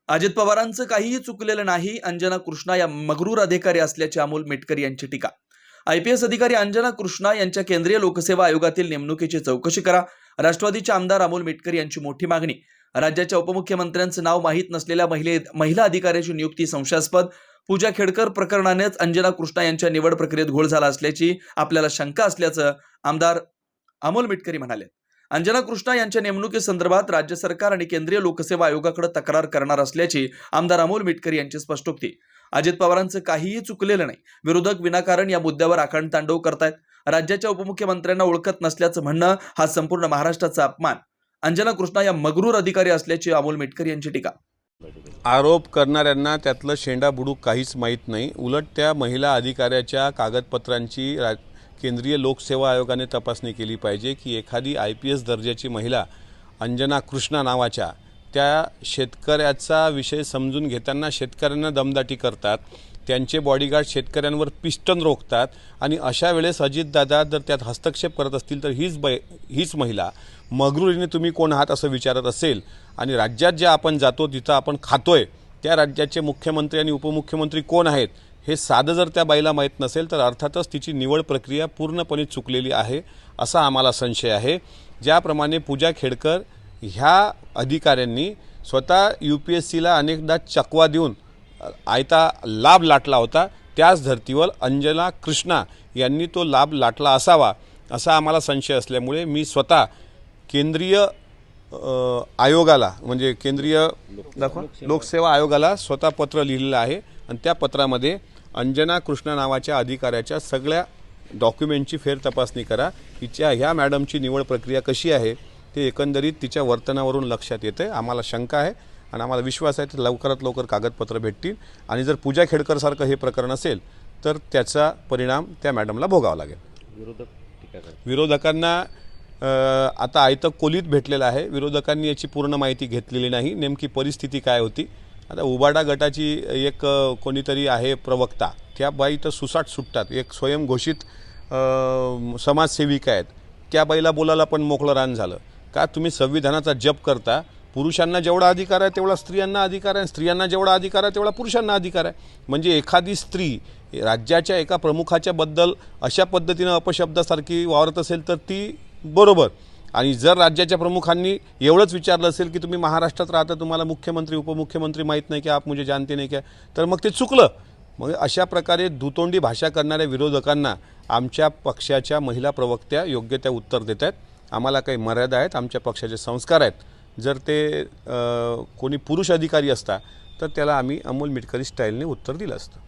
अजित पवारांचं काहीही चुकलेलं नाही. अंजना कृष्णा या मगरूर अधिकारी असल्याची अमोल मेटकर यांची टीका. आयपीएस अधिकारी अंजना कृष्णा यांच्या केंद्रीय लोकसेवा आयोगातील नेमणुकीची चौकशी करा. राष्ट्रवादीचे आमदार अमोल मेटकर यांची मोठी मागणी. राज्याच्या उपमुख्यमंत्र्यांचं नाव माहीत नसलेल्या महिला अधिकाऱ्याची नियुक्ती संशयास्पद. पूजा खेडकर प्रकरणानेच अंजना कृष्णा यांच्या निवड प्रक्रियेत घोळ झाला असल्याची आपल्याला शंका असल्याचं आमदार अमोल मेटकर म्हणाले. अंजना कृष्णा यांच्या नेमणुकीसंदर्भात राज्य सरकार आणि केंद्रीय लोकसेवा आयोगाकडे तक्रार करणार असल्याची आमदार अमोल मेटकर यांची स्पष्टोक्ती. अजित पवारांचं काहीही चुकलेलं नाही. विरोधक विनाकारण या मुद्द्यावर आकांडतांडव करतायत. राज्याच्या उपमुख्यमंत्र्यांना ओळखत नसल्याचं म्हणणं हा संपूर्ण महाराष्ट्राचा अपमान. अंजना कृष्णा या मगरूर अधिकारी असल्याची अमोल मेटकर यांची टीका. आरोप करणाऱ्यांना त्यातलं शेंडा बुडूक काहीच माहीत नाही. उलट त्या महिला अधिकाऱ्याच्या कागदपत्रांची केंद्रीय लोकसेवा आयोगाने तपासणी केली पाहिजे की एखादी IPS दर्जाची महिला अंजना कृष्णा नावाच्या त्या शेतकऱ्याचा विषय समजून घेताना शेतकऱ्यांना दमदाटी करतात, त्यांचे बॉडीगार्ड शेतकऱ्यांवर पिस्टन रोखतात आणि अशा वेळेस अजितदादा जर त्यात हस्तक्षेप करत असतील तर हीच महिला मगरूरीने तुम्ही कोण आहात असं विचारत असेल आणि राज्यात ज्या आपण जातो तिथं आपण खातोय त्या राज्याचे मुख्यमंत्री आणि उपमुख्यमंत्री कोण आहेत हे साधं जर त्या बाईला माहीत नसेल तर अर्थातच तिची निवड प्रक्रिया पूर्णपणे चुकलेली आहे असा आम्हाला संशय आहे. ज्याप्रमाणे पूजा खेडकर ह्या अधिकाऱ्यांनी स्वतः UPSCला अनेकदा चकवा देऊन आयता लाभ लाटला होता, त्याच धर्तीवर अंजना कृष्णा यांनी तो लाभ लाटला असावा असा आम्हाला संशय असल्यामुळे मी स्वतः केंद्रीय आयोगाला म्हणजे केंद्रीय लोकसेवा आयोगाला स्वतः पत्र लिहिलेलं आहे आणि त्या पत्रामध्ये अंजना कृष्णा नावाच्या अधिकाऱ्याच्या सगळ्या डॉक्युमेंटची फेरतपासणी करा. ह्या मॅडमची निवड प्रक्रिया कशी आहे ते एकंदरीत तिच्या वर्तनावरून लक्षात येते. आम्हाला शंका आहे आणि आम्हाला विश्वास आहे तर लवकरात लवकर कागदपत्र भेटतील आणि जर पूजा खेडकरसारखं हे प्रकरण असेल तर त्याचा परिणाम त्या मॅडमला भोगावा लागेल. विरोधकांना आता आयतं कोलीत भेटलेलं आहे. विरोधकांनी याची पूर्ण माहिती घेतलेली नाही. नेमकी परिस्थिती काय होती. आता उबाडा गटाची एक कोणीतरी आहे प्रवक्ता, त्या बाई तर सुसाट सुटतात. एक स्वयंघोषित समाजसेविका आहेत, त्या बाईला बोलायला पण मोकळं रान झालं. का तुम्ही संविधानाचा जप करता? पुरुषांना जेवढा अधिकार आहे तेवढा स्त्रियांना अधिकार आहे, स्त्रियांना जेवढा अधिकार आहे तेवढा पुरुषांना अधिकार आहे. म्हणजे एखादी स्त्री राज्याच्या एका प्रमुखाच्या बद्दल अशा पद्धतीनं अपशब्दासारखी वावरत असेल तर ती बरोबर. आणि जर राज्याच्या प्रमुखांनी एवढंच विचारलं असेल की तुम्ही महाराष्ट्रात राहता, तुम्हाला मुख्यमंत्री उपमुख्यमंत्री माहीत नाही की आप मुझे जानते नाही क्या, तर मग ते चुकलं. मग अशा प्रकारे दुतोंडी भाषा करणाऱ्या विरोधकांना आमच्या पक्षाच्या महिला प्रवक्त्या योग्य त्या उत्तर देत आहेत. आम्हाला काही मर्यादा आहेत, आमच्या पक्षाचे संस्कार आहेत. जर ते कोणी पुरुष अधिकारी असता तर त्याला आम्ही अमोल मेटकरी स्टाईलने उत्तर दिलं असतं.